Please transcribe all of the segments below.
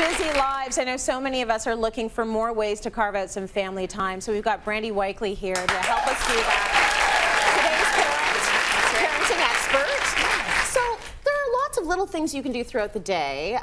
busy lives, I know so many of us are looking for more ways to carve out some family time. So we've got Brandie Weikle here to help us do that. Today's parenting expert. So there are lots of little things you can do throughout the day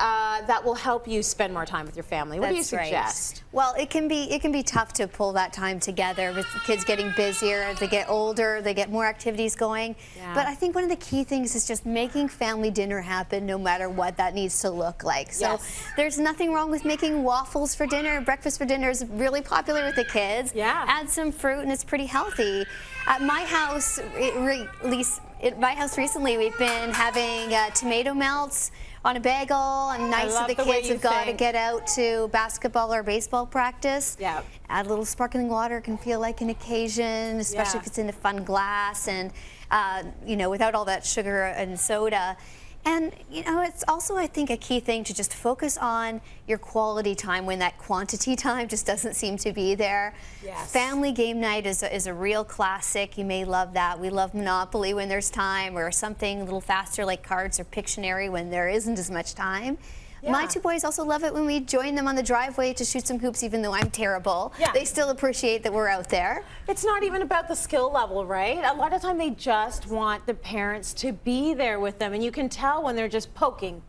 that will help you spend more time with your family. What do you suggest? Right. Well, it can be tough to pull that time together with the kids getting busier. As they get older, they get more activities going. Yeah. But I think one of the key things is just making family dinner happen, no matter what that needs to look like. So there's nothing wrong with making waffles for dinner. Breakfast for dinner is really popular with the kids. Yeah. Add some fruit, and it's pretty healthy. At my house, at my house recently, we've been having tomato melts on a bagel, and nice that the kids have got to get out to basketball or baseball practice. Yeah. Add a little sparkling water. It can feel like an occasion, especially if it's in a fun glass and, you know, without all that sugar and soda. And, you know, it's also, I think, a key thing to just focus on your quality time when that quantity time just doesn't seem to be there. Yes. Family game night is a real classic. You may love that. We love Monopoly when there's time, or something a little faster like cards or Pictionary when there isn't as much time. Yeah. My two boys also love it when we join them on the driveway to shoot some hoops, even though I'm terrible. Yeah. They still appreciate that we're out there. It's not even about the skill level, right? A lot of time they just want the parents to be there with them, and you can tell when they're just poking.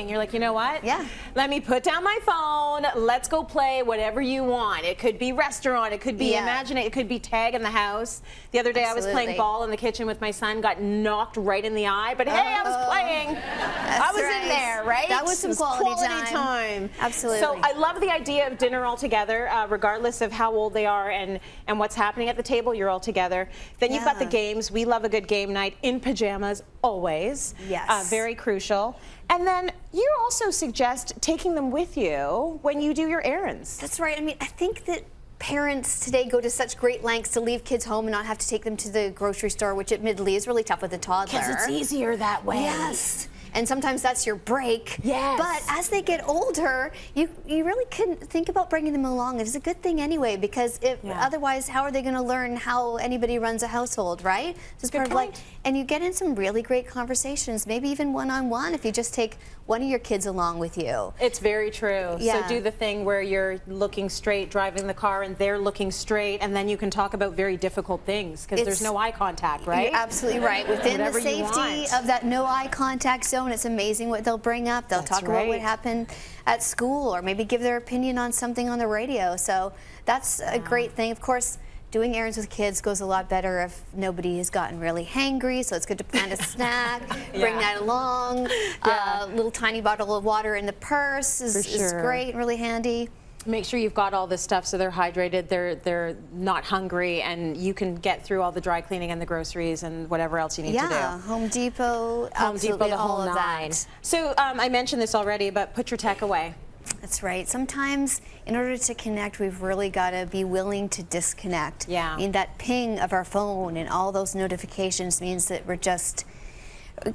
You're like, you know what? Yeah. Let me put down my phone. Let's go play whatever you want. It could be restaurant. It could be imagine it. It could be tag in the house. The other day I was playing ball in the kitchen with my son, got knocked right in the eye, but hey, I was playing. I was in there, right? That was some quality time. Absolutely. So I love the idea of dinner all together, regardless of how old they are and what's happening at the table. You're all together. Then you've got the games. We love a good game night in pajamas, always. Yes. Very crucial. And then you also suggest taking them with you when you do your errands. That's right. I mean, I think that parents today go to such great lengths to leave kids home and not have to take them to the grocery store, which admittedly is really tough with a toddler. Because it's easier that way. Yes. And sometimes that's your break. Yes. But as they get older, you really couldn't think about bringing them along. It's a good thing anyway, because otherwise, how are they going to learn how anybody runs a household, right? Just part of like, and you get in some really great conversations, maybe even one-on-one if you just take one of your kids along with you. It's very true. Yeah. So do the thing where you're looking straight, driving the car, and they're looking straight, and then you can talk about very difficult things because there's no eye contact, right? You're absolutely right. Within the safety of that no eye contact zone, it's amazing what they'll bring up. They'll talk about what happened at school, or maybe give their opinion on something on the radio. So that's a great thing. Of course, doing errands with kids goes a lot better if nobody has gotten really hangry, so it's good to plan a snack, bring that along. A little tiny bottle of water in the purse is great, really handy. Make sure you've got all this stuff so they're hydrated, they're not hungry, and you can get through all the dry cleaning and the groceries and whatever else you need to do. Yeah, Home Depot, the whole nine. So I mentioned this already, but put your tech away. That's right. Sometimes, in order to connect, we've really got to be willing to disconnect. Yeah. I mean, that ping of our phone and all those notifications means that we're just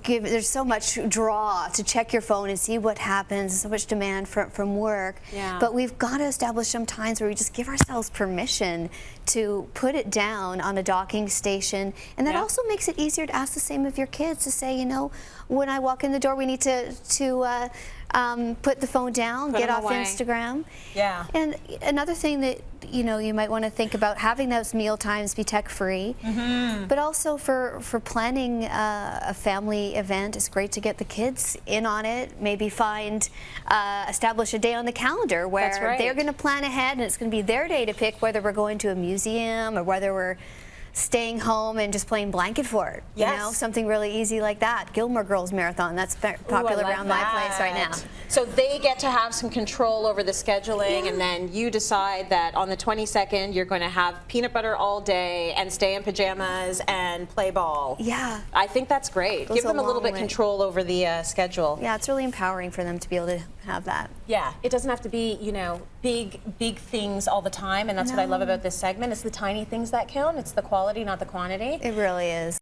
there's so much draw to check your phone and see what happens, so much demand from work. Yeah. But we've got to establish some times where we just give ourselves permission to put it down on a docking station. And that also makes it easier to ask the same of your kids, to say, you know, when I walk in the door, we need to put the phone down, get off Instagram. Yeah. And another thing that, you know, you might want to think about, having those meal times be tech-free, but also for planning a family event, it's great to get the kids in on it. Maybe establish a day on the calendar where they're going to plan ahead, and it's going to be their day to pick whether we're going to a museum or whether we're staying home and just playing blanket fort. Yes. You know, something really easy like that. Gilmore Girls Marathon, that's popular around my place right now. So they get to have some control over the scheduling, and then you decide that on the 22nd you're going to have peanut butter all day and stay in pajamas and play ball. Yeah. I think that's great. Give them a little bit control over the schedule. Yeah, it's really empowering for them to be able to have that. Yeah, it doesn't have to be, you know, big things all the time, and that's what I love about this segment. It's the tiny things that count. It's the quality, not the quantity. It really is.